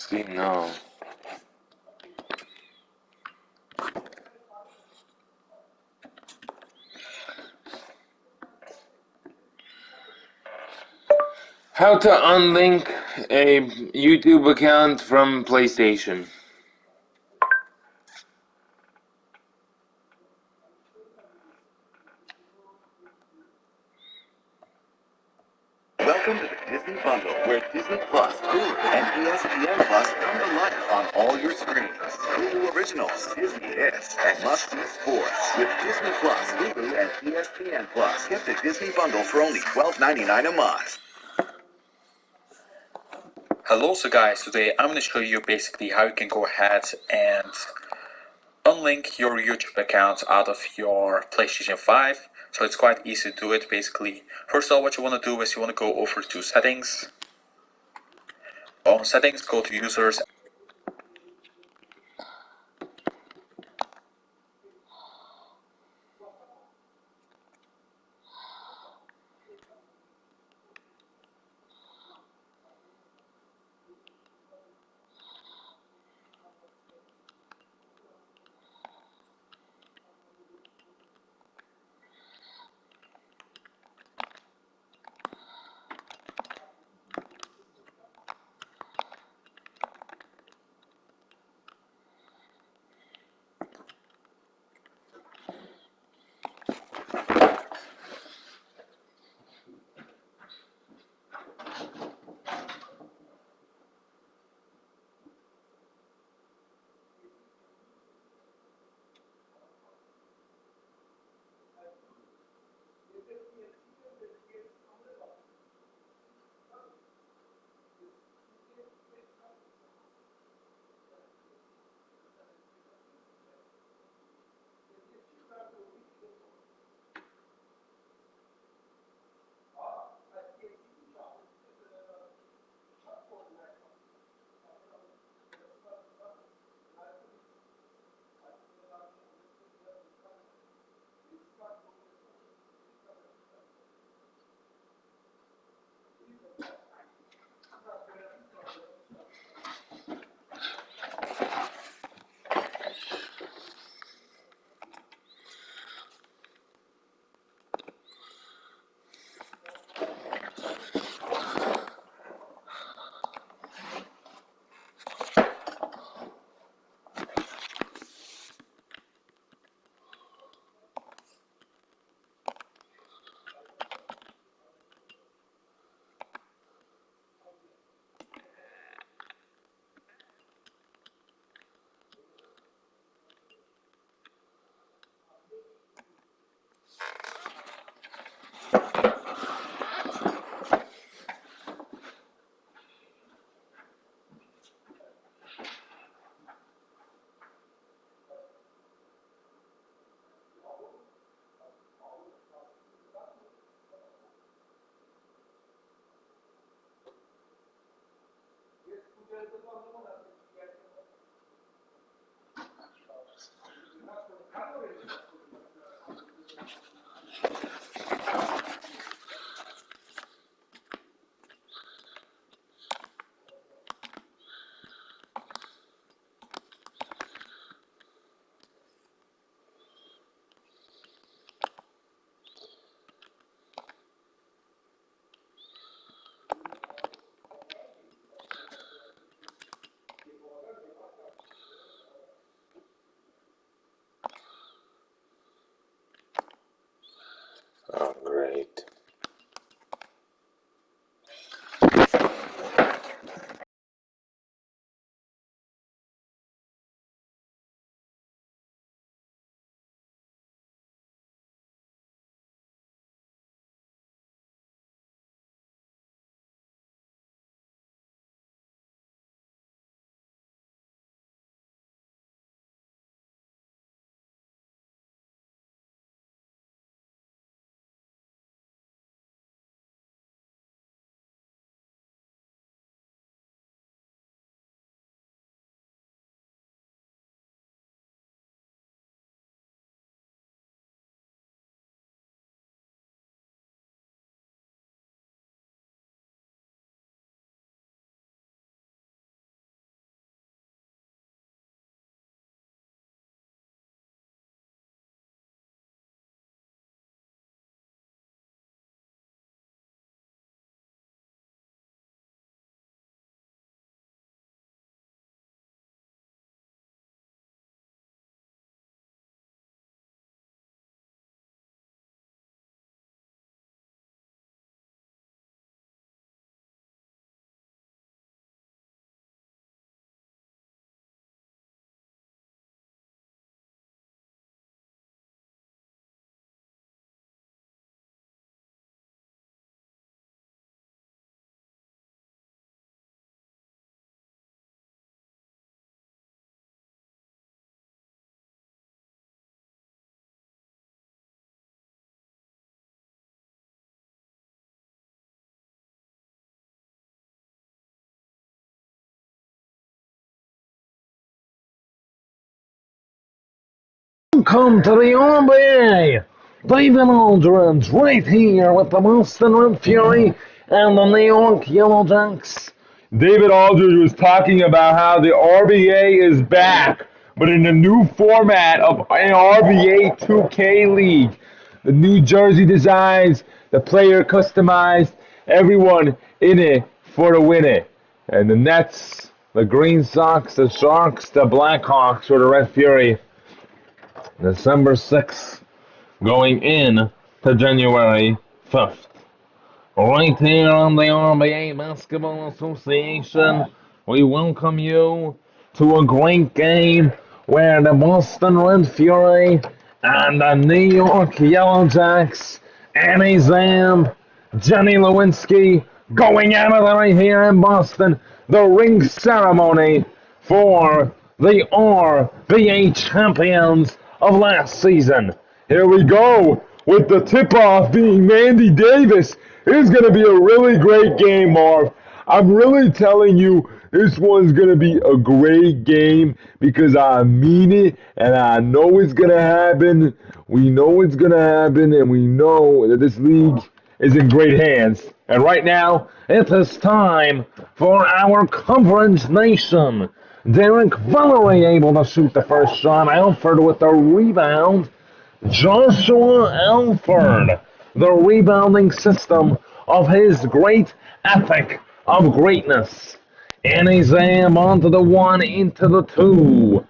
See now. How to unlink a YouTube account from PlayStation. Welcome to the Disney Bundle, where Disney Plus, Hulu, and ESPN Plus come to life on all your screens. Hulu Originals, Disney Hits, and must-see sports. With Disney Plus, Hulu, and ESPN Plus, get the Disney Bundle for only $12.99 a month. Hello, so guys, today I'm going to show you basically how you can go ahead and unlink your YouTube account out of your PlayStation 5. So it's quite easy to do it basically. First of all, what you want to do is you want to go over to settings. On settings, go to users. Welcome to the NBA. David Aldridge right here with the Boston Red Fury and the New York Yellow Jacks. David Aldridge was talking about how the RBA is back, but in a new format of an RBA 2K league. The New Jersey designs, the player customized, everyone in it for the winning. And the Nets, the Green Sox, the Sharks, the Blackhawks, or the Red Fury. December 6th, going in to January 5th. Right here on the RBA Basketball Association, we welcome you to a great game where the Boston Red Fury and the New York Yellow Jacks, Annie Zam, Jenny Lewinsky, going at it right here in Boston. The ring ceremony for the RBA champions of last season. Here we go with the tip-off being Mandy Davis. It's going to be a really great game, Marv. I'm really telling you, this one's going to be a great game because I mean it and I know it's going to happen. We know it's going to happen and we know that this league is in great hands. And right now, it is time for our coverage nation. Derek Valerie able to shoot the first shot. Alford with the rebound. Joshua Alford, the rebounding system of his great ethic of greatness. Annie Zam onto the one, into the two.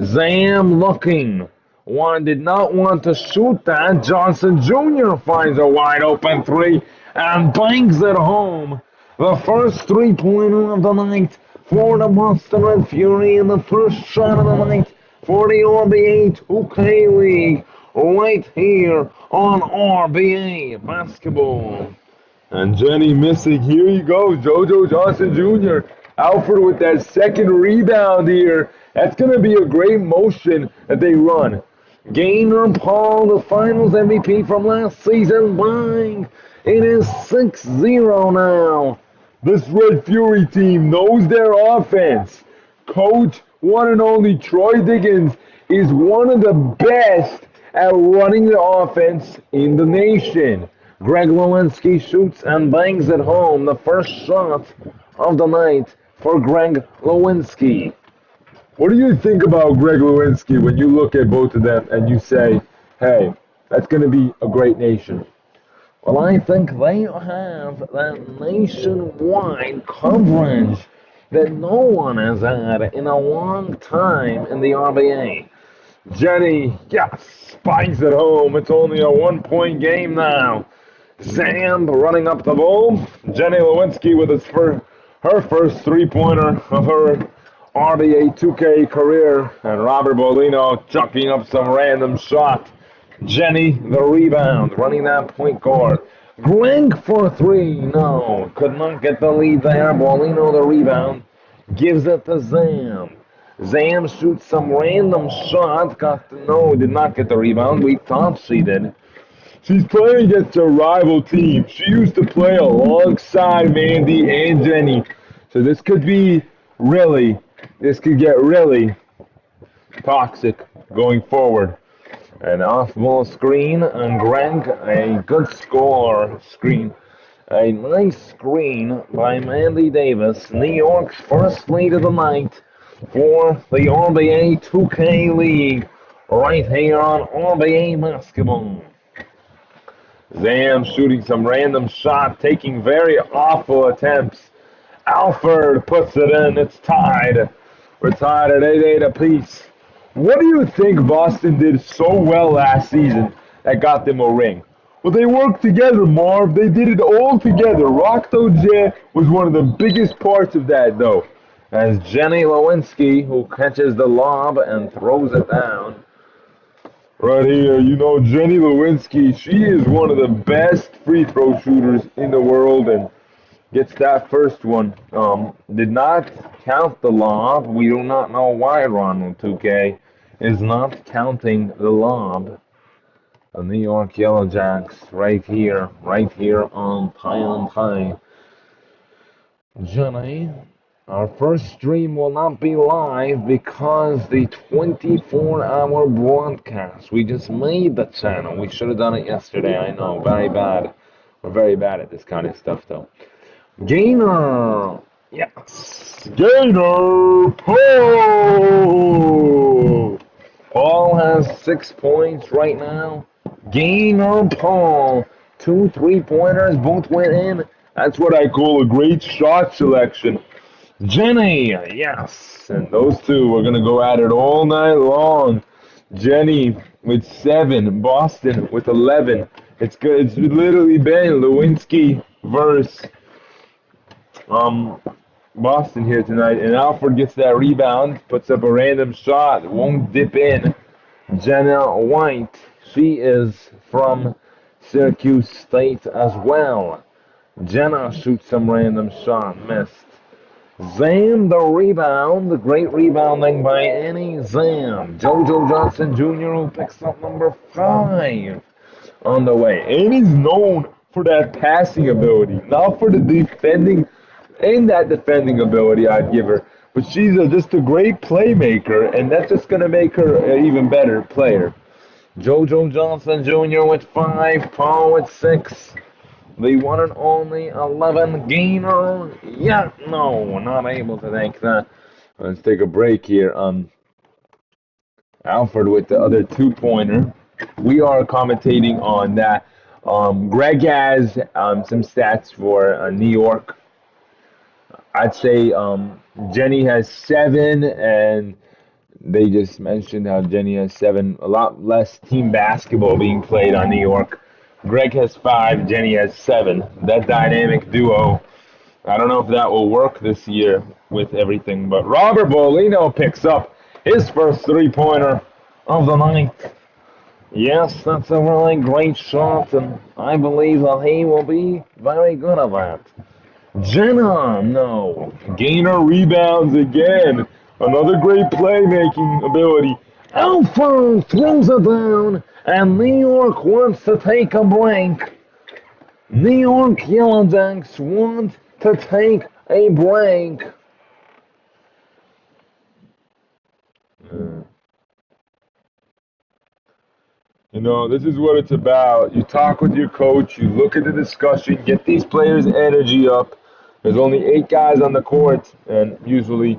Zam looking. One did not want to shoot that. Johnson Jr. finds a wide open three and bangs it home. The first three-pointer of the night for the Boston Red Fury and the first shot of the night for the RBA 2K League right here on RBA Basketball. And Jenny missing. Here you go, JoJo Johnson Jr. Alfred with that second rebound here. That's going to be a great motion that they run. Gaynor Paul, the finals MVP from last season, bang! It is 6-0 now. This Red Fury team knows their offense. Coach, one and only Troy Diggins, is one of the best at running the offense in the nation. Greg Lewinsky shoots and bangs it home. The first shot of the night for Greg Lewinsky. What do you think about Greg Lewinsky when you look at both of them and you say, hey, that's going to be a great nation? Well, I think they have that nationwide coverage that no one has had in a long time in the RBA. Jenny, yes, spikes it home. It's only a 1-point game now. Zam running up the ball. Jenny Lewinsky with her first three-pointer of her RBA 2K career. And Robert Bolino chucking up some random shot. Jenny, the rebound, running that point guard. Greg for three. No, could not get the lead there. Bolino, the rebound, gives it to Zam. Zam shoots some random shot. Did not get the rebound. We thought she did. She's playing against a rival team. She used to play alongside Mandy and Jenny. So this could get really toxic going forward. An off-ball screen, and Greg, a good score screen. A nice screen by Mandy Davis. New York's first lead of the night for the RBA 2K League right here on RBA Basketball. Zam shooting some random shot, taking very awful attempts. Alford puts it in. It's tied. We're tied at 8-8 apiece. What do you think Boston did so well last season that got them a ring? Well, they worked together, Marv. They did it all together. Rocco J was one of the biggest parts of that, though. As Jenny Lewinsky, who catches the lob and throws it down. Right here, Jenny Lewinsky, she is one of the best free throw shooters in the world and gets that first one. Did not count the lob. We do not know why Ronald 2K is not counting the lob. The New York Yellow Jacks right here on Pile and Pie. Jenny Our first stream will not be live because the 24-hour broadcast. We just made the channel. We should have done it yesterday. I know, very bad. We're very bad at this kind of stuff, though. Gainer! Yes! Gainer! Paul! Paul has 6 points right now. Gainer Paul. 2 3-pointers, both went in. That's what I call a great shot selection. Jenny, yes. And those two are going to go at it all night long. Jenny with 7, Boston with 11. It's good. It's literally been Lewinsky versus Boston here tonight. And Alfred gets that rebound, puts up a random shot, won't dip in. Jenna White, she is from Syracuse State as well. Jenna shoots some random shot, missed. Zam the rebound, the great rebounding by Annie Zam. JoJo Johnson Jr. who picks up number 5 on the way. Annie's known for that passing ability, not for the defending. And that defending ability I'd give her, but she's just a great playmaker, and that's just going to make her an even better player. JoJo Johnson Jr. with 5, Paul with 6. The one and only 11 Gainer. Yeah, no, not able to take that. Let's take a break here. Alfred with the other 2-pointer. We are commentating on that. Greg has some stats for New York. I'd say Jenny has 7, and they just mentioned how Jenny has 7. A lot less team basketball being played on New York. Greg has 5, Jenny has 7. That dynamic duo, I don't know if that will work this year with everything, but Robert Bolino picks up his first 3-pointer of the night. Yes, that's a really great shot, and I believe that he will be very good at that. Jenna, no. Gainer rebounds again. Another great playmaking ability. Alpha throws it down, and New York wants to take a break. New York Yellow Jackets want to take a break. You know, this is what it's about. You talk with your coach, you look at the discussion, get these players' energy up. There's only 8 guys on the court, and usually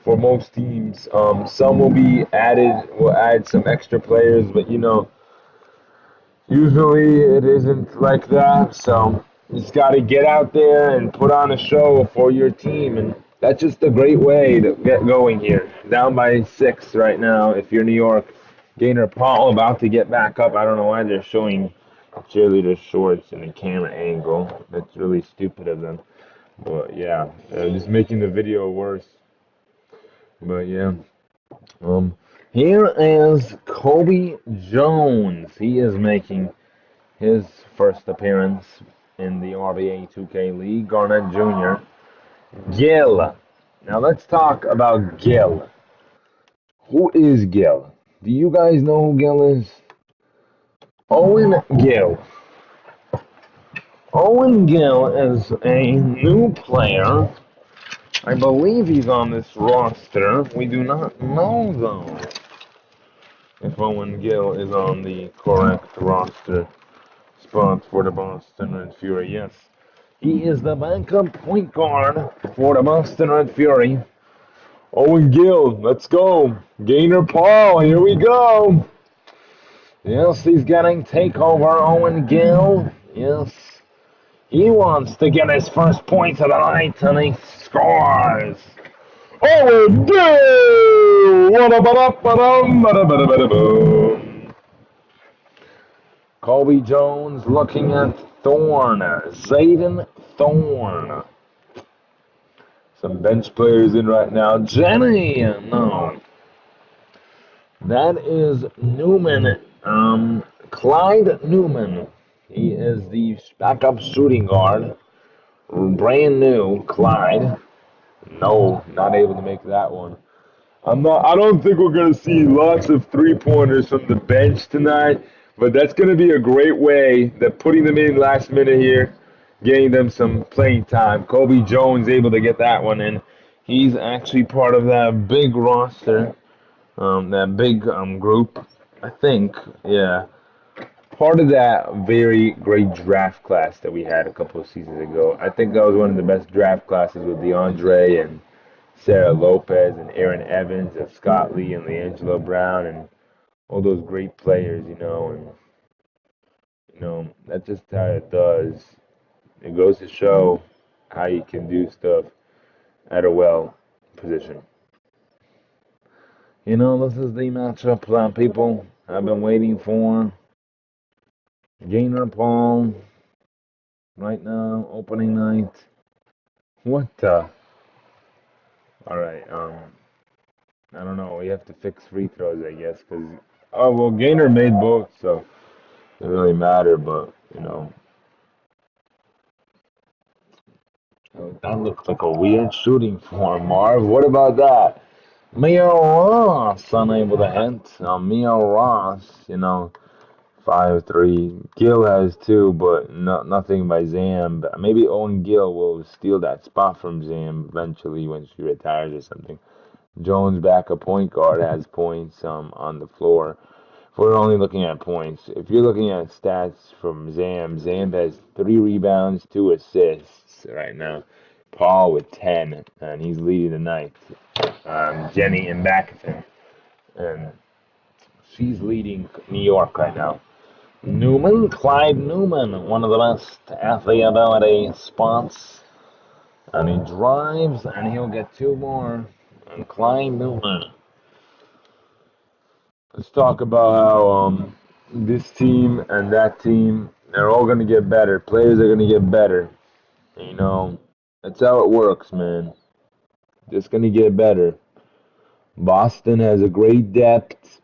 for most teams, some will be added, will add some extra players, but you know, usually it isn't like that. So you just got to get out there and put on a show for your team, and that's just a great way to get going here. Down by 6 right now if you're New York. Gainer Paul about to get back up. I don't know why they're showing cheerleader shorts in the camera angle. That's really stupid of them. But yeah, just making the video worse. But yeah, here is Kobe Jones. He is making his first appearance in the RBA 2K League. Garnett Jr. Gil. Now let's talk about Gil. Who is Gil? Do you guys know who Gil is? Owen Gill. Owen Gill is a new player. I believe he's on this roster. We do not know, though, if Owen Gill is on the correct roster spot for the Boston Red Fury. Yes, he is the backup point guard for the Boston Red Fury. Owen Gill, let's go. Gainer Paul, here we go. Yes, he's getting takeover, Owen Gill. Yes, he wants to get his first point of the night, and he scores. Owen Gill! Kobe Jones looking at Thorne, Zayden Thorne. Some bench players in right now. Jenny, no. That is Newman, Clyde Newman. He is the backup shooting guard. Brand new, Clyde. No, not able to make that one. I don't think we're gonna see lots of 3-pointers from the bench tonight, but that's gonna be a great way that putting them in last minute here, getting them some playing time. Kobe Jones able to get that one in. He's actually part of that big roster, that big group. I think, yeah, part of that very great draft class that we had a couple of seasons ago. I think that was one of the best draft classes with DeAndre and Sarah Lopez and Aaron Evans and Scott Lee and LeAngelo Brown and all those great players, and that's just how it does. It goes to show how you can do stuff at a well position. This is the matchup that people have been waiting for. Gainer Paul, right now, opening night. What the? Alright, I don't know. We have to fix free throws, I guess, because. Oh, well, Gainer made both, so it doesn't really matter, but, that looks like a weird shooting form, Marv. What about that? Mia Ross unable to hit. Mia Ross, 5'3". Gill has two, but nothing by Zam. Maybe Owen Gill will steal that spot from Zam eventually when she retires or something. Jones, back a point guard, has points on the floor. If we're only looking at points, if you're looking at stats from Zam has 3 rebounds, 2 assists right now. Paul with 10, and he's leading the night. Jenny and Backton, and she's leading New York right now. Newman, Clyde Newman, one of the best at the ability spots. And he drives, and he'll get 2 more. And Clyde Newman. Let's talk about how this team and that team, they're all going to get better. Players are going to get better. That's how it works, man. Just going to get better. Boston has a great depth.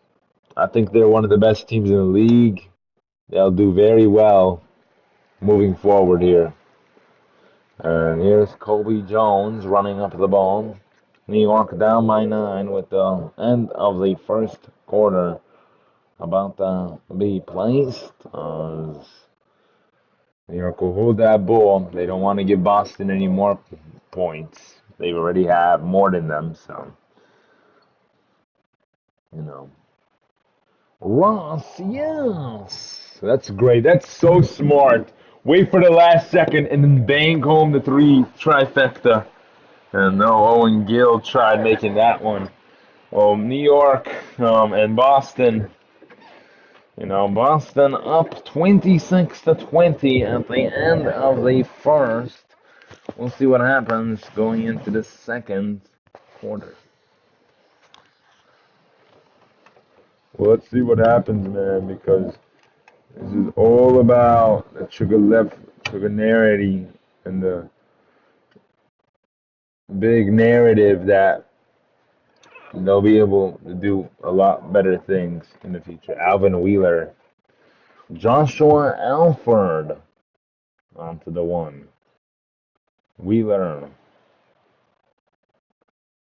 I think they're one of the best teams in the league. They'll do very well moving forward here. And here's Kobe Jones running up the ball. New York down by 9 with the end of the first quarter about to be placed. New York will hold that ball. They don't want to give Boston any more points. They already have more than them, so, Ross, yes. That's great. That's so smart. Wait for the last second and then bang home the 3 trifecta. And no, Owen Gill tried making that one. Well, New York and Boston. Boston up 26-20 at the end of the first. We'll see what happens going into the second quarter. Well, let's see what happens, man, because this is all about the sugar and the big narrative that they'll be able to do a lot better things in the future. Alvin Wheeler. Joshua Alford onto the 1. Wheeler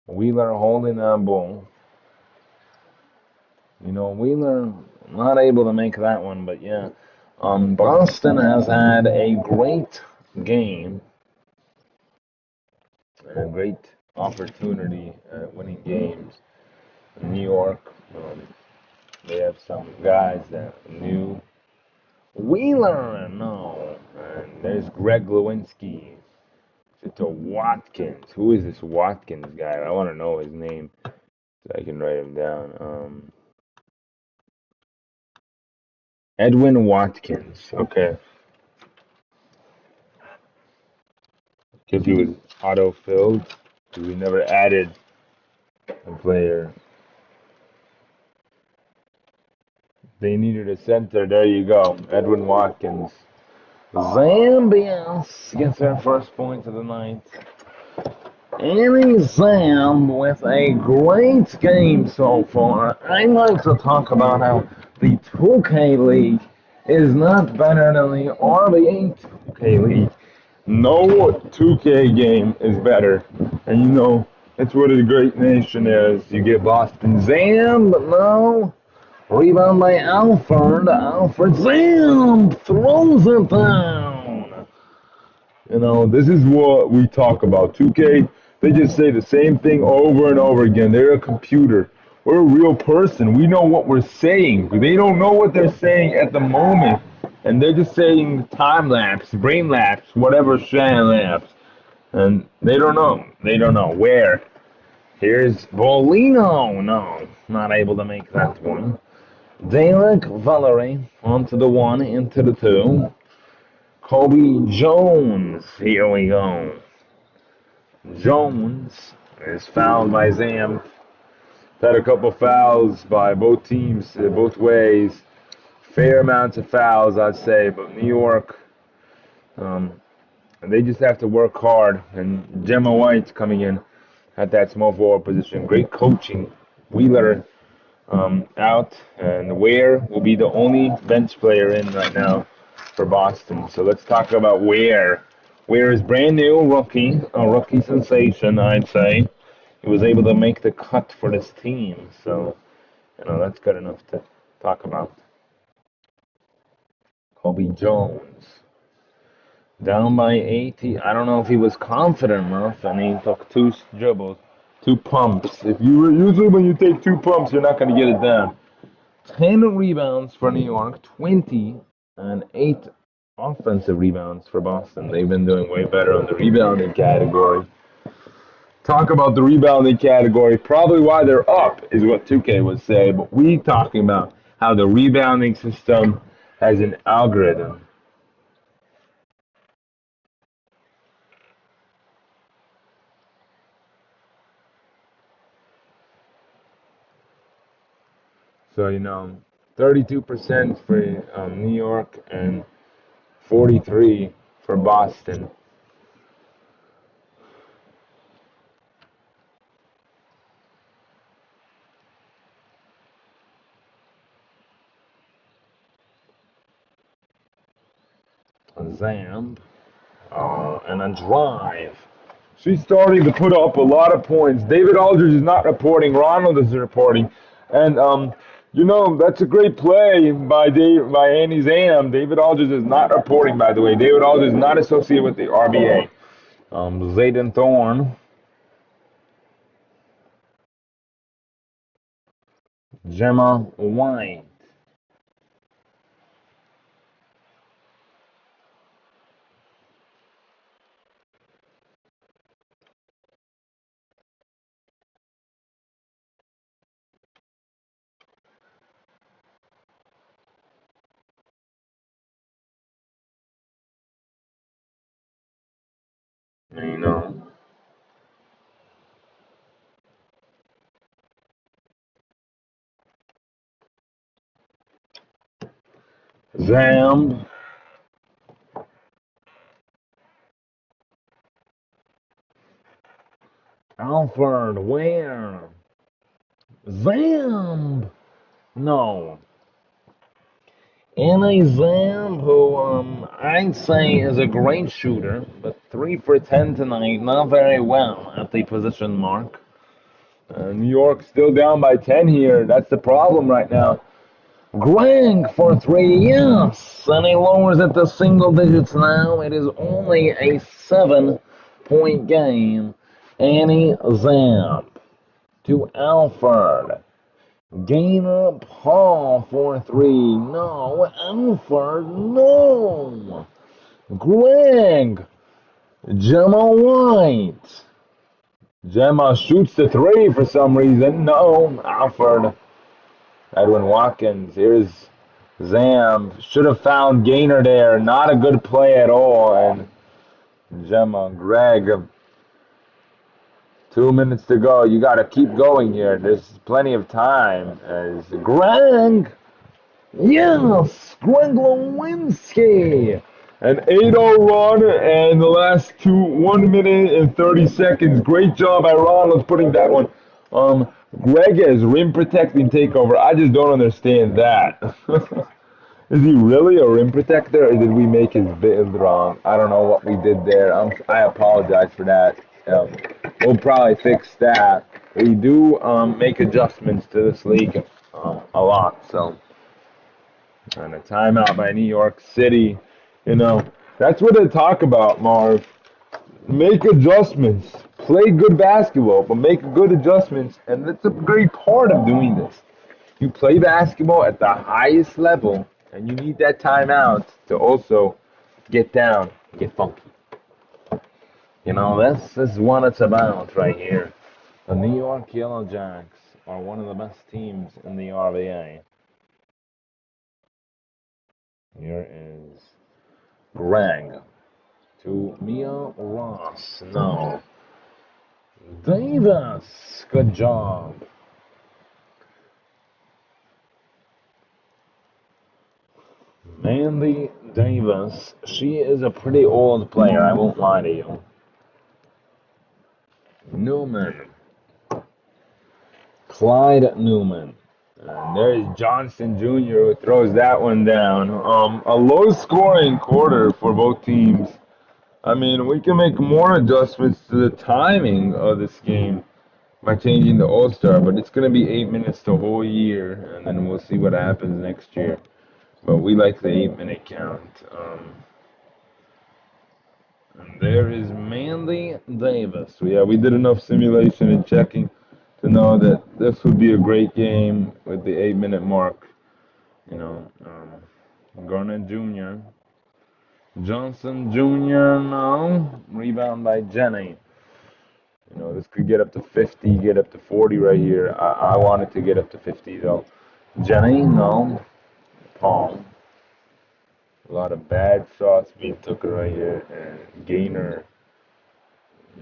holding that ball. Wheeler not able to make that one, but yeah. Boston has had a great game. A great opportunity at winning games. In New York, they have some guys that knew. Wheeler, no. And there's Greg Lewinsky. It's a Watkins. Who is this Watkins guy? I want to know his name so I can write him down. Edwin Watkins. Okay. Because he was auto-filled. Because we never added a player. They needed a center. There you go. Edwin Watkins. Zambians gets their first point of the night. Annie Zam with a great game so far. I'd like to talk about how the 2K League is not better than the RBA 2K League. No 2K game is better. And that's what a great nation is. You get Boston Zam, but no. Rebound by Alford. Alford Zam throws it down. This is what we talk about. 2K They just say the same thing over and over again. They're a computer. We're a real person. We know what we're saying. They don't know what they're saying at the moment. And they're just saying time lapse, brain lapse, whatever shan lapse. And they don't know. They don't know. Where? Here's Bolino. No, not able to make that one. Dalek Valerie onto the 1, into the 2. Kobe Jones. Here we go. Jones is fouled by Zam. Had a couple fouls by both teams, both ways. Fair amounts of fouls, I'd say, but New York, they just have to work hard. And Gemma White's coming in at that small forward position. Great coaching. Wheeler out, and Ware will be the only bench player in right now for Boston. So let's talk about Ware. Ware is brand new rookie, a rookie sensation, I'd say. He was able to make the cut for this team, so that's good enough to talk about. Kobe Jones down by 80. I don't know if he was confident enough, and he took 2 dribbles, 2 pumps. Usually when you take 2 pumps, you're not going to get it down. 10 rebounds for New York, 20 and 8 offensive rebounds for Boston. They've been doing way better on the rebounding category. Talk about the rebounding category. Probably why they're up is what 2K would say, but we talking about how the rebounding system has an algorithm. So, 32% for New York and 43 for Boston. Zam. And a drive. She's starting to put up a lot of points. David Aldridge is not reporting. Ronald is reporting. And, that's a great play by Andy Zam. David Aldridge is not reporting, by the way. David Aldridge is not associated with the RBA. Zayden Thorne. Gemma White. Zam. Alfred Ware. Zam. No. Annie Zam, who I'd say is a great shooter, but 3 for 10 tonight, not very well at the position mark. New York still down by 10 here. That's the problem right now. Greg for 3, yes, and he lowers it to single digits now. It is only a 7-point game. Annie Zam to Alfred. Gainer Paul for 3. No. Alfred, no. Greg. Gemma White. Gemma shoots the 3 for some reason. No. Alfred. Edwin Watkins. Here's Zam. Should have found Gainer there. Not a good play at all. And Gemma. Greg. 2 minutes to go. You got to keep going here. There's plenty of time. As Greg. Yes, Greg Lewinsky. An 8-0 run and the last 1 minute and 30 seconds. Great job by Ronald putting that one. Greg has rim protecting takeover. I just don't understand that. Is he really a rim protector, or did we make his build wrong? I don't know what we did there. I apologize for that. We'll probably fix that. We do make adjustments to this league a lot. So, and a timeout by New York City. That's what they talk about, Marv. Make adjustments. play good basketball, but make good adjustments, and that's a great part of doing this. You play basketball at the highest level, and you need that timeout to also get down, get funky. You know, that's what it's about right here. The New York Yellow Jacks are one of the best teams in the RBA. Here is Greg to Mia Ross. No. Davis. Good job. Mandy Davis. She is a pretty old player, I won't lie to you. Newman. Clyde Newman. And there's Johnson Jr. who throws that one down. A low scoring quarter for both teams. I mean, we can make more adjustments to the timing of this game by changing the All-Star, but it's going to be 8 minutes the whole year, and then we'll see what happens next year. But we like the 8 minute count. And there is Mandy Davis. Yeah, we did enough simulation and checking to know that this would be a great game with the 8 minute mark. You know, Garnett Jr. Johnson Jr. No. Rebound by Jenny. You know, this could get up to 50, get up to 40 right here. I want it to get up to 50 though. Jenny, no. Paul. A lot of bad shots being taken right here. And Gainer,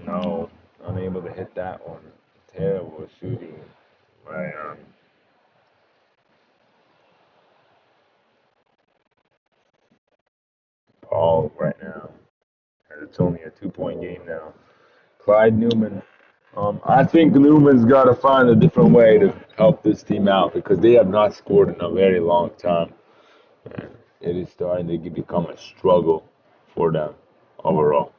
no. Unable to hit that one. Terrible shooting. Right on. Paul right now. And it's only a 2 point game now. Clyde Newman. I think Newman's got to find a different way to help this team out because they have not scored in a very long time. And it is starting to become a struggle for them overall.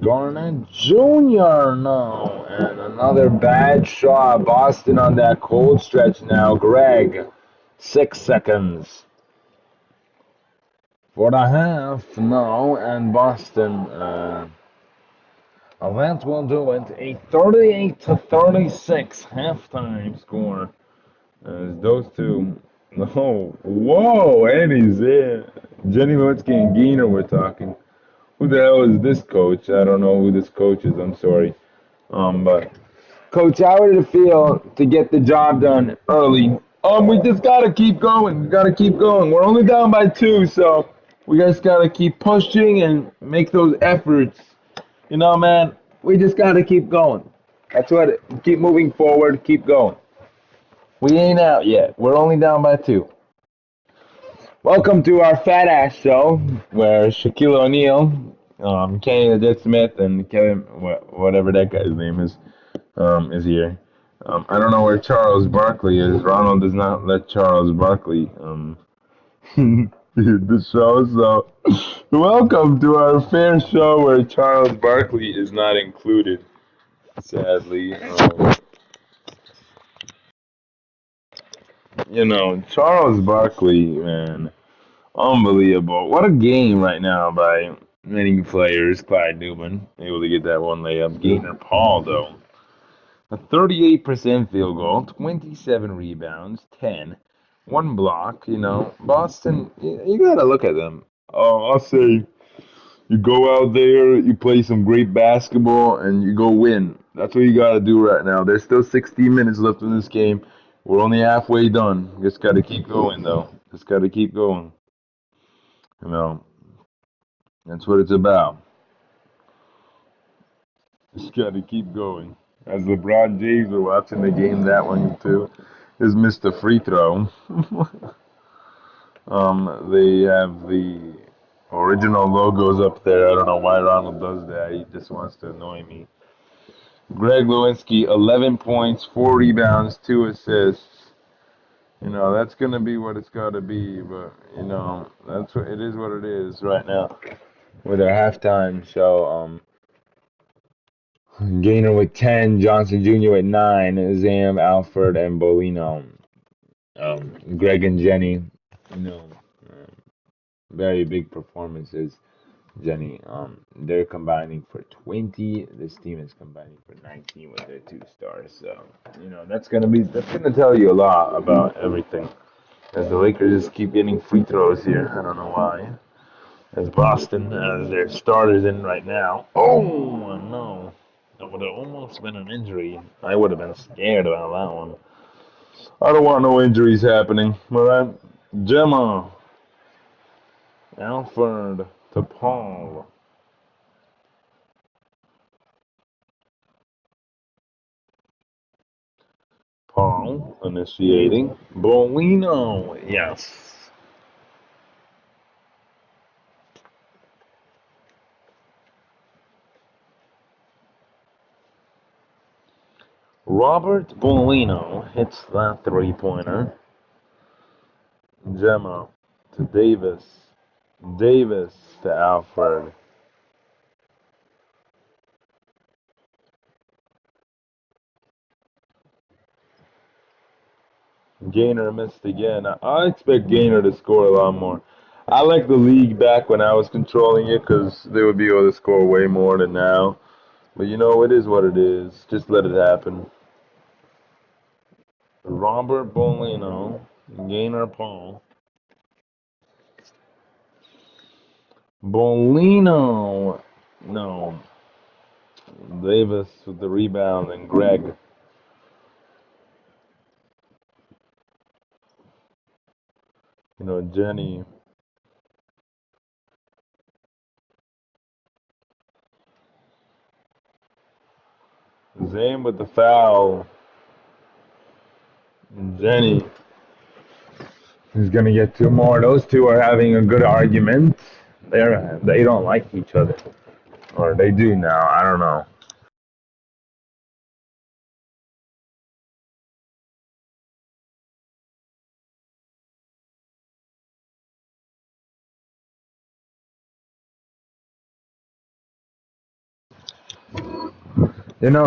Garnett Jr. No. And another bad shot. Boston on that cold stretch now. Greg, 6 seconds. For the half, no. And Boston, that will do it. A 38-36 halftime score. As those two. No. Whoa, and he's there. Jenny Lewitsky and Gainer were talking. Who the hell is this coach? I don't know who this coach is. I'm sorry. But coach, how did it feel to get the job done early? We just gotta keep going. We gotta keep going. We're only down by 2, so we just gotta keep pushing and make those efforts. You know, man, we just gotta keep going. That's what it, keep moving forward, keep going. We ain't out yet. We're only down by 2. Welcome to our fat ass show, where Shaquille O'Neal, Kenny the Jet Smith, and Kevin, whatever that guy's name is here. I don't know where Charles Barkley is. Ronald does not let Charles Barkley the show. So, welcome to our fair show where Charles Barkley is not included. Sadly, you know, Charles Barkley, man, unbelievable. What a game right now by many players. Clyde Newman able to get that one layup. Gainer Paul though. A 38% field goal, 27 rebounds, 10, 1 block. You know, Boston, you gotta look at them. Oh, I'll say you go out there, you play some great basketball, and you go win. That's what you gotta do right now. There's still 16 minutes left in this game. We're only halfway done. Just gotta keep going, though. Just gotta keep going. You know, that's what it's about. Just gotta keep going. As LeBron James were watching the game, that one too is Mr. Free Throw. They have the original logos up there. I don't know why Ronald does that. He just wants to annoy me. Greg Lewinsky, 11 points, 4 rebounds, 2 assists. You know, that's going to be what it's got to be. But, you know, that's what it is what it is right now with our halftime show. Gainer with 10, Johnson Jr. with 9, Zam, Alfred, and Bolino. Greg and Jenny, you know, very big performances. Jenny. They're combining for 20. This team is combining for 19 with their 2 stars. So that's gonna tell you a lot about everything. As the Lakers just keep getting free throws here, I don't know why. As Boston has their starters in right now. Oh no, that would have almost been an injury. I would have been scared about that one. I don't want no injuries happening. All right, Gemma, Alfred to Paul. Paul initiating. Bolino, yes. Robert Bolino hits that 3-pointer. Gemma to Davis. Davis to Alfred. Gaynor missed again. I expect Gaynor to score a lot more. I like the league back when I was controlling it because they would be able to score way more than now. But it is what it is. Just let it happen. Robert Bolino, Gaynor Paul. Bolino, no. Davis with the rebound and Greg. Jenny. Zane with the foul. Jenny is gonna get 2 more. Those two are having a good argument. They don't like each other, or they do now. I don't know.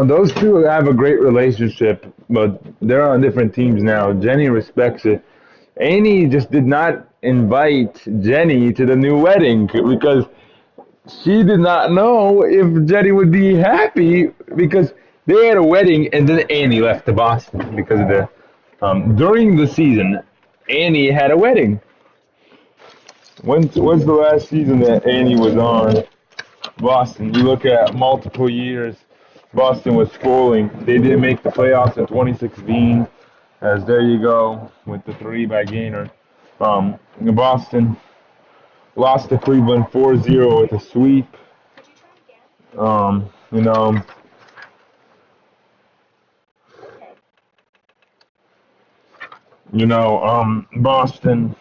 Those two have a great relationship, but they're on different teams now. Jenny respects it. Annie just did not invite Jenny to the new wedding because she did not know if Jenny would be happy because they had a wedding and then Annie left to Boston because of during the season, Annie had a wedding. When's the last season that Annie was on Boston? You look at multiple years, Boston was spoiling. They didn't make the playoffs in 2016. As there you go with the 3 by Gaynor. Boston lost to Cleveland 4-0 with a sweep. Um, you know, Boston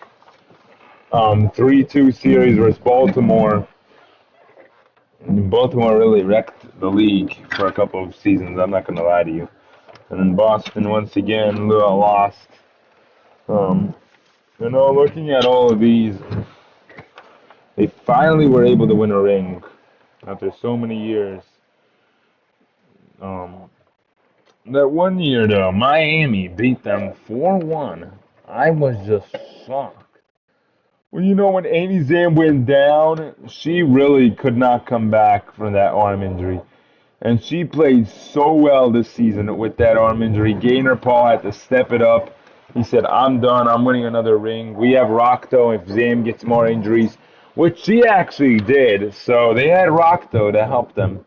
3-2 series versus Baltimore. Baltimore really wrecked the league for a couple of seasons. I'm not gonna lie to you. And then Boston once again lost. Um, looking at all of these, they finally were able to win a ring after so many years. Um, that one year though, Miami beat them 4-1. I was just shocked. Well, when Amy Zam went down, she really could not come back from that arm injury. And she played so well this season with that arm injury. Gaynor Paul had to step it up. He said, I'm done. I'm winning another ring. We have Rockto if Zam gets more injuries, which she actually did. So they had Rockto to help them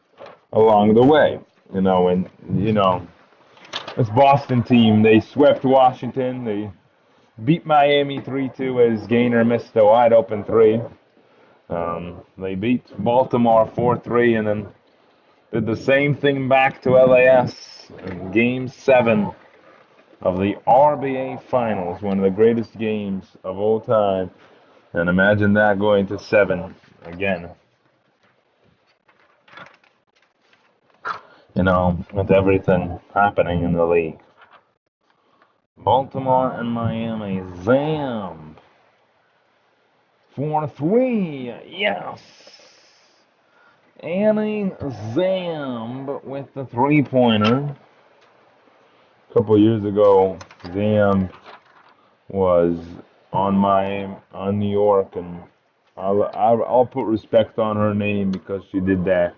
along the way. This Boston team, they swept Washington. They beat Miami 3-2 as Gaynor missed a wide open 3. They beat Baltimore 4-3 and then did the same thing back to LAS in Game 7 of the RBA Finals, one of the greatest games of all time. And imagine that going to 7 again. With everything happening in the league. Baltimore and Miami, Zam. 4-3, yes. Annie Zamb with the 3-pointer. A couple years ago, Zamb was on New York, and I'll put respect on her name because she did that.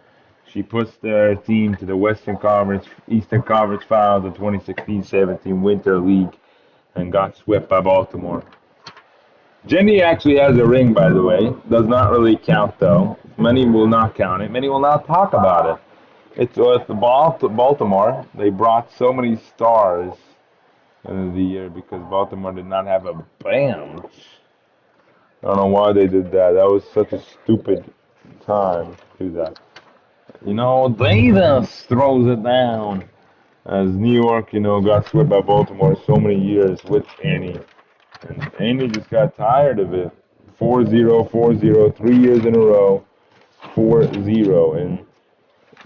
She pushed their team to the Western Conference, Eastern Conference Finals of 2016-17 Winter League and got swept by Baltimore. Jenny actually has a ring, by the way. Does not really count, though. Many will not count it. Many will not talk about it. It's with the Baltimore. They brought so many stars end of the year because Baltimore did not have a bench. I don't know why they did that. That was such a stupid time to do that. Davis throws it down as New York, got swept by Baltimore so many years with Annie. And Annie just got tired of it. 4-0, 4-0, 3 years in a row, 4-0, and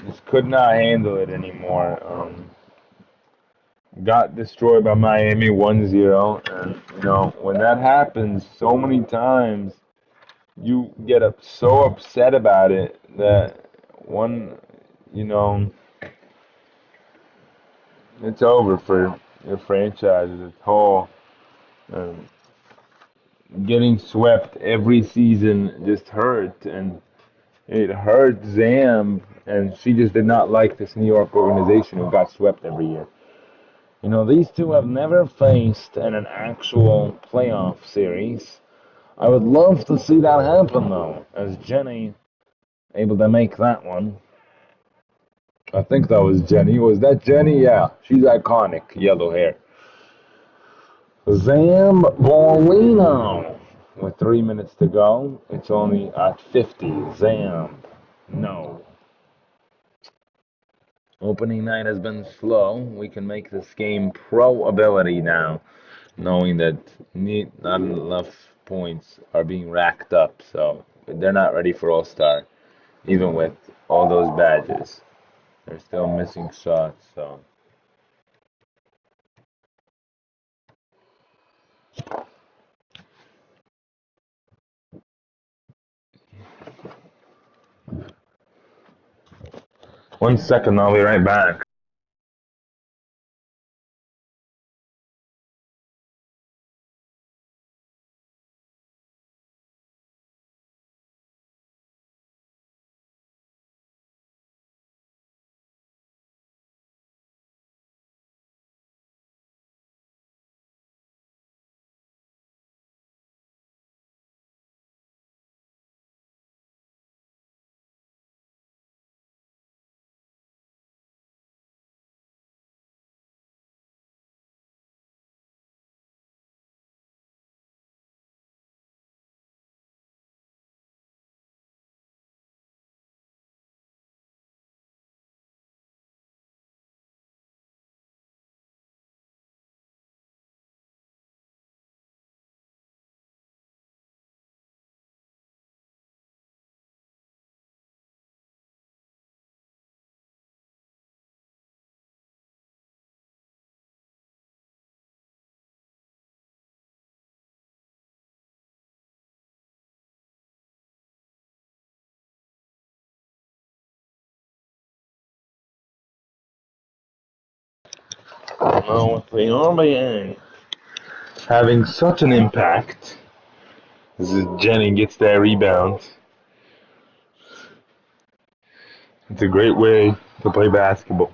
just could not handle it anymore. Got destroyed by Miami 1-0, and when that happens so many times, you get so upset about it that you know it's over for your franchise as a whole. Um, Getting swept every season just hurt, and it hurt Zam, and she just did not like this New York organization who got swept every year. These two have never faced in an actual playoff series. I would love to see that happen, though, as Jenny able to make that one. I think that was Jenny. Was that Jenny? Yeah, she's iconic. Yellow hair. Zambolino. With 3 minutes to go, it's only at 50. Zam. No. Opening night has been slow. We can make this game pro ability now, knowing that not enough points are being racked up. So they're not ready for All Star, even with all those badges. They're still missing shots. So 1 second, I'll be right back. Now with the NBA having such an impact, this is Jenny gets that rebound. It's a great way to play basketball.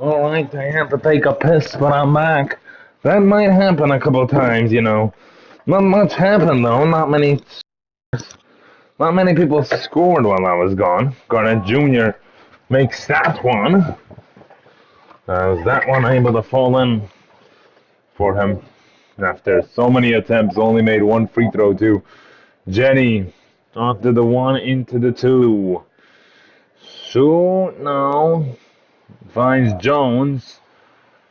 Alright, I have to take a piss, but I'm back. That might happen a couple times, you know. Not much happened though, not many people scored while I was gone. Garnett Jr. makes that one. Was that one able to fall in for him? After so many attempts, only made one free throw too. Jenny, after the one into the two. Shoot, no. Finds Jones.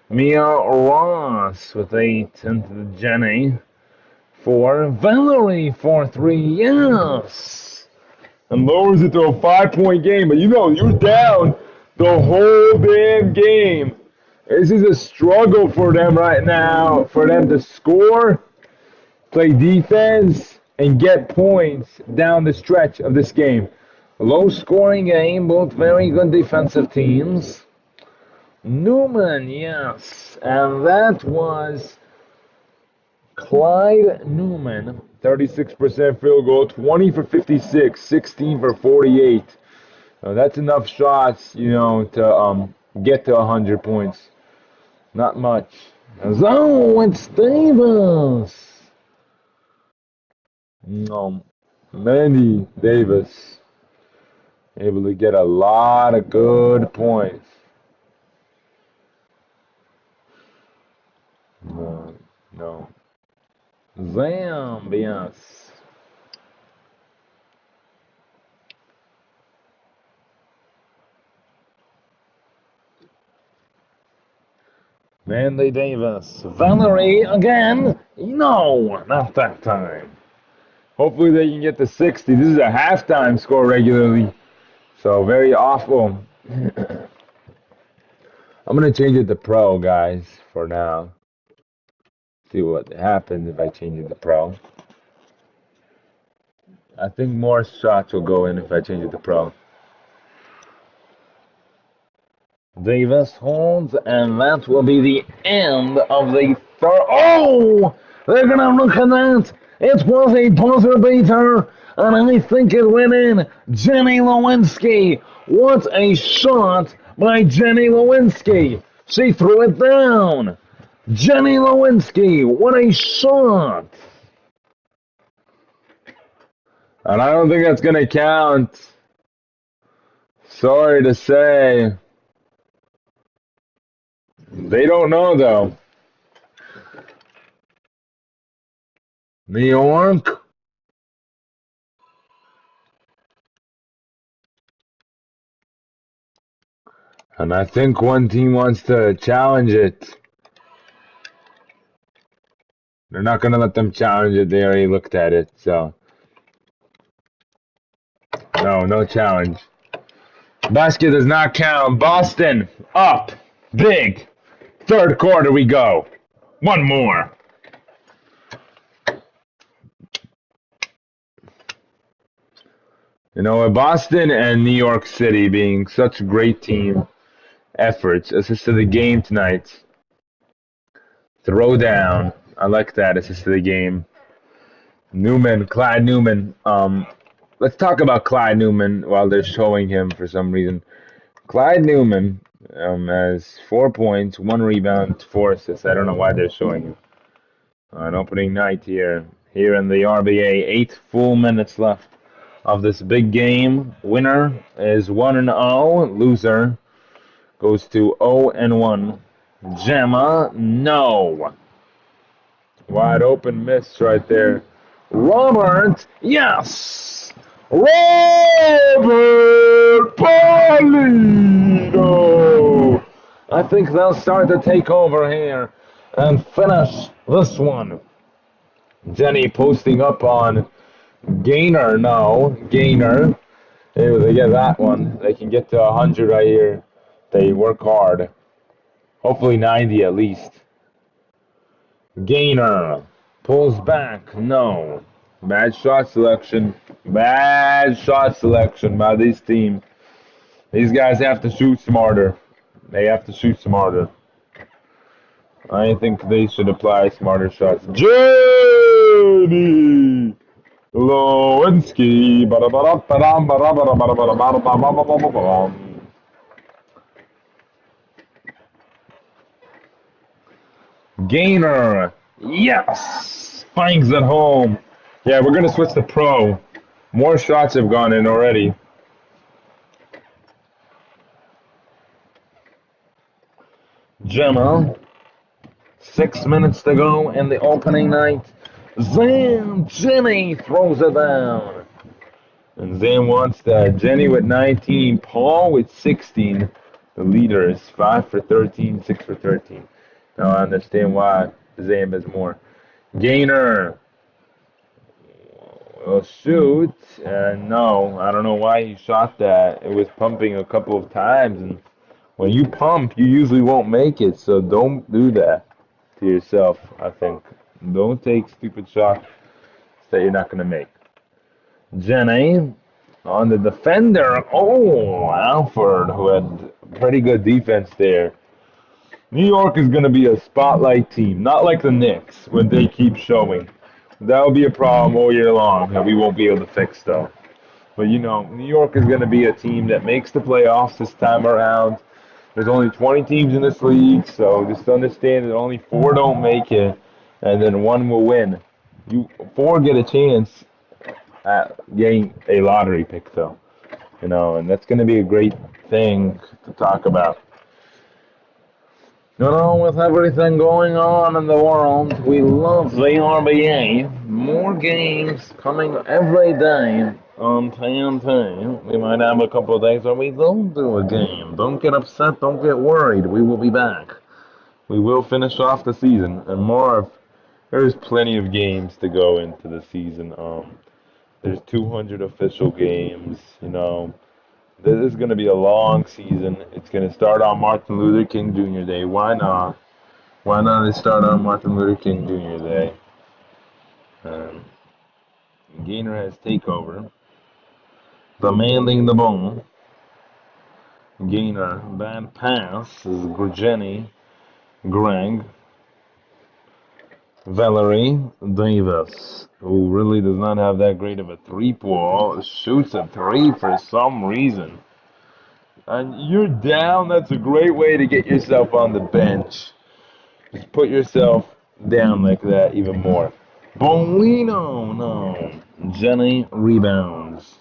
Mia Ross with 8 into the Jenny. 4. Valerie for 3. Yes. And lowers it to a 5-point game. But you know, you're down the whole damn game. This is a struggle for them right now. For them to score, play defense, and get points down the stretch of this game. Low scoring game, both very good defensive teams. Newman, yes. And that was Clyde Newman, 36% field goal, 20 for 56, 16 for 48. That's enough shots, you know, to get to 100 points. Not much. So it's Davis. No, Mandy Davis able to get a lot of good points. No. Zambias. Mandy Davis. Valerie again? No, not that time. Hopefully they can get to 60. This is a halftime score regularly. So very awful. I'm going to change it to pro, guys, for now. See what happens if I change it to pro. I think more shots will go in if I change it to pro. Davis holds, and that will be the end of the third. Oh! They're going to look at that. It was a buzzer beater, and I think it went in. Jenny Lewinsky. What a shot by Jenny Lewinsky. She threw it down. Jenny Lewinsky. What a shot. And I don't think that's going to count. Sorry to say. They don't know, though. New York. And I think one team wants to challenge it. They're not going to let them challenge it. They already looked at it, so. No challenge. Basket does not count. Boston up. Big. Third quarter we go. One more. You know, Boston and New York City being such great team efforts assisted the game tonight. Throw down. I like that assist to the game. Clyde Newman. Let's talk about Clyde Newman while they're showing him for some reason. Clyde Newman has 4 points, 1 rebound, 4 assists. I don't know why they're showing him. On opening night here in the RBA. 8 full minutes left of this big game. Winner is 1-0. Loser goes to 0-1. Gemma, no. Wide open miss right there. Robert, yes. Robert Polito. I think they'll start to take over here and finish this one. Jenny posting up on Gainer. No, Gainer. They get that one. They can get to 100 right here. They work hard. Hopefully 90 at least. Gainer pulls back. No. Bad shot selection. Bad shot selection by this team. These guys have to shoot smarter. They have to shoot smarter. I think they should apply smarter shots. Jenny Lewinsky. Gainer. Yes. Finds it home. Yeah, we're gonna switch to pro. More shots have gone in already. Gemma. 6 minutes to go in the opening night. Zam! Jenny throws it down. And Zam wants that. Jenny with 19. Paul with 16. The leader is 5 for 13, 6 for 13. Now I understand why Zam is more. Gainer. Well, shoot. No, I don't know why he shot that. It was pumping a couple of times. And when you pump, you usually won't make it. So don't do that to yourself, I think. Don't take stupid shots that you're not going to make. Jenny on the defender. Oh, Alford, who had pretty good defense there. New York is going to be a spotlight team, not like the Knicks when they keep showing. That will be a problem all year long that we won't be able to fix, though. But New York is going to be a team that makes the playoffs this time around. There's only 20 teams in this league, so just understand that only 4 don't make it, and then 1 will win. 4 get a chance at getting a lottery pick, though. And that's going to be a great thing to talk about. With everything going on in the world, we love the NBA. More games coming every day on TNT. We might have a couple of days where we don't do a game. Don't get upset, don't get worried. We will be back. We will finish off the season, and there's plenty of games to go into the season. There's 200 official games, This is going to be a long season. It's going to start on Martin Luther King Jr. Day. Why not? Why not start on Martin Luther King Jr. Day? Gainer has takeover. Demanding the ball. Gainer, bad pass. This is Jenny, Greg, Valerie Davis, who really does not have that great of a three-ball. Shoots a 3 for some reason. And you're down. That's a great way to get yourself on the bench. Just put yourself down like that even more. Bolino, no. Jenny rebounds.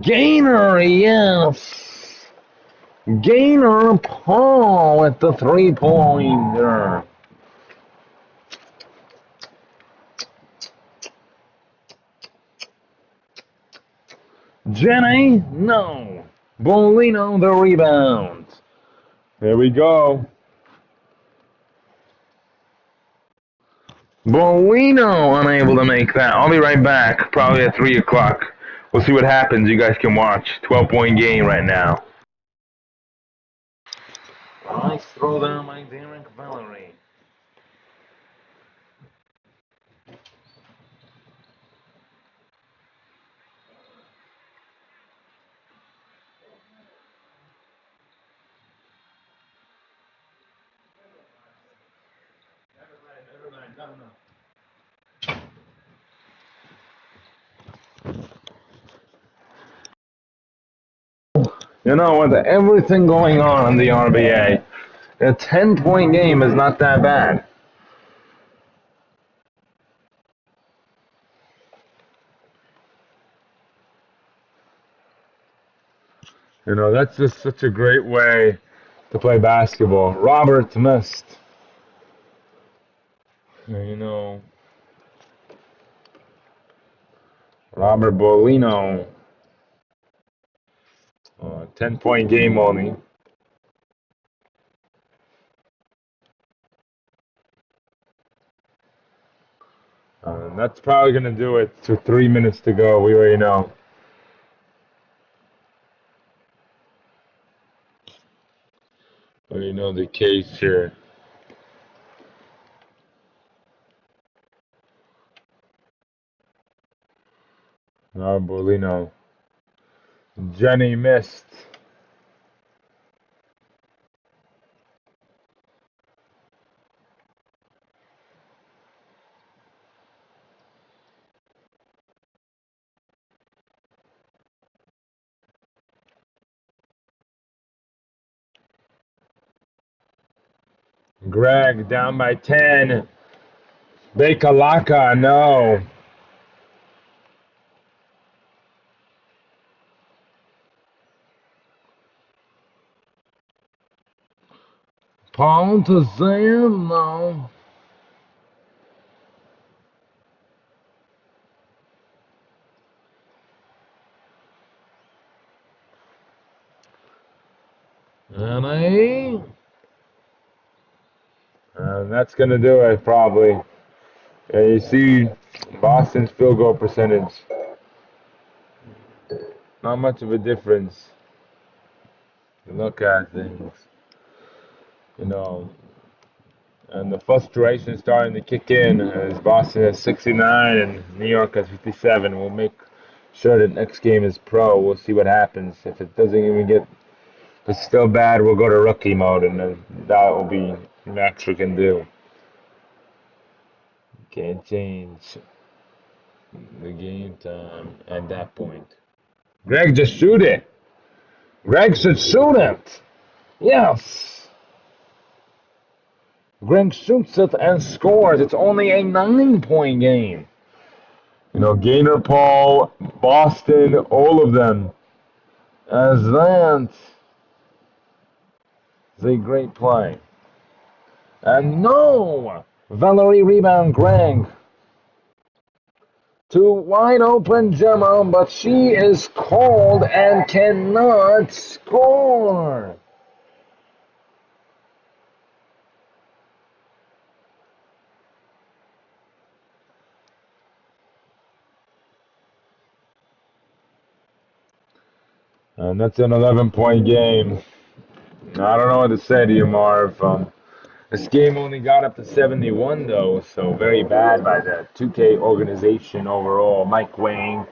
Gainer, yes. Gainer Paul at the three-pointer. Jenny, no. Bolino, the rebound. There we go. Bolino unable to make that. I'll be right back, probably at 3 o'clock. We'll see what happens. You guys can watch. 12-point game right now. Nice throw down by Derek Valerie. With everything going on in the RBA, a 10-point game is not that bad. That's just such a great way to play basketball. Robert missed. Robert Bolino. 10-point game only. That's probably going to do it to 3 minutes to go. We already know. We know the case here. Bolino. Jenny missed. Greg down by 10. Bekalaka, no. Paul to Sam, no. And that's going to do it, probably. You see Boston's field goal percentage. Not much of a difference. You look at things, you know, and the frustration starting to kick in as Boston has 69 and New York has 57. We'll make sure that next game is pro. We'll see what happens. If it doesn't even get, if it's still bad, we'll go to rookie mode, and then that will be the max we can do. Can't change the game time at that point. Greg, just shoot it. Greg should shoot it. Yes. Greg shoots it and scores. It's only a 9-point game. You know, Gaynor Paul, Boston, all of them. As that is a great play. And no! Valerie rebound Greg. To wide open Gemma, but she is cold and cannot score. And that's an 11-point game. I don't know what to say to you, Marv. This game only got up to 71, though, so very bad by the 2K organization overall. Mike Wang,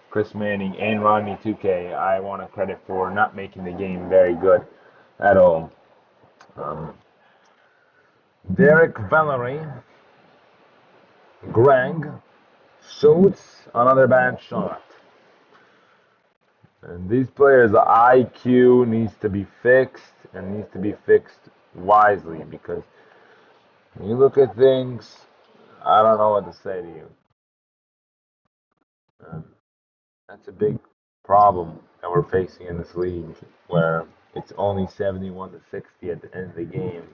Chris Manning, and Rodney 2K, I want to credit for not making the game very good at all. Derek Valerie, Greg, shoots another bad shot. And these players' IQ needs to be fixed, and needs to be fixed wisely, because when you look at things, I don't know what to say to you. That's a big problem that we're facing in this league, where it's only 71 to 60 at the end of the game.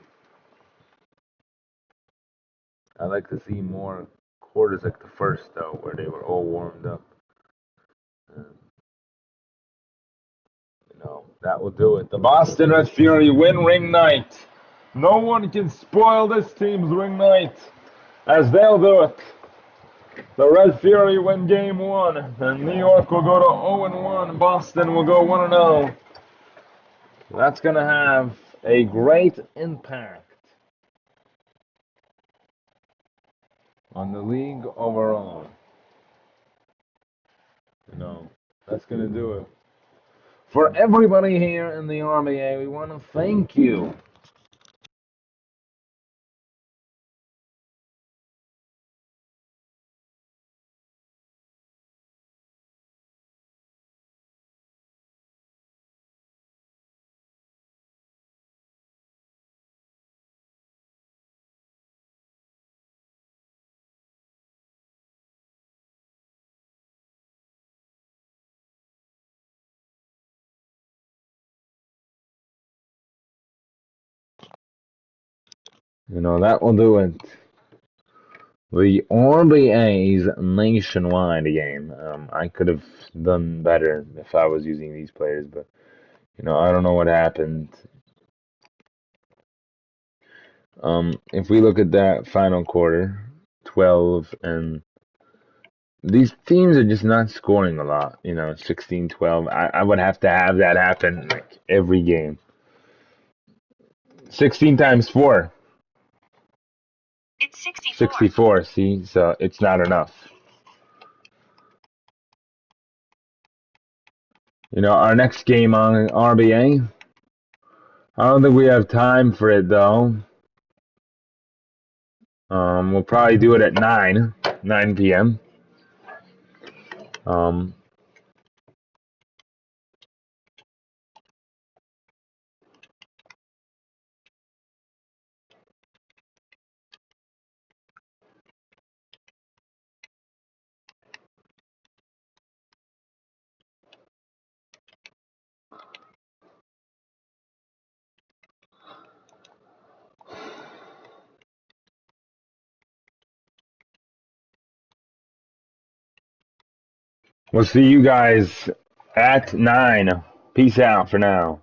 I like to see more quarters like the first, though, where they were all warmed up. That will do it. The Boston Red Fury win ring night. No one can spoil this team's ring night, as they'll do it. The Red Fury win game 1, and New York will go to 0-1. Boston will go 1-0. That's going to have a great impact on the league overall. That's going to do it. For everybody here in the RBA, we want to thank you. That will do it. The RBA's nationwide game. I could have done better if I was using these players, but I don't know what happened. If we look at that final quarter, 12, and these teams are just not scoring a lot. 16, 12. I would have to have that happen like every game. 16 times 4. It's 64. 64, see? So it's not enough. Our next game on RBA, I don't think we have time for it, though. We'll probably do it at 9 p.m. We'll see you guys at 9. Peace out for now.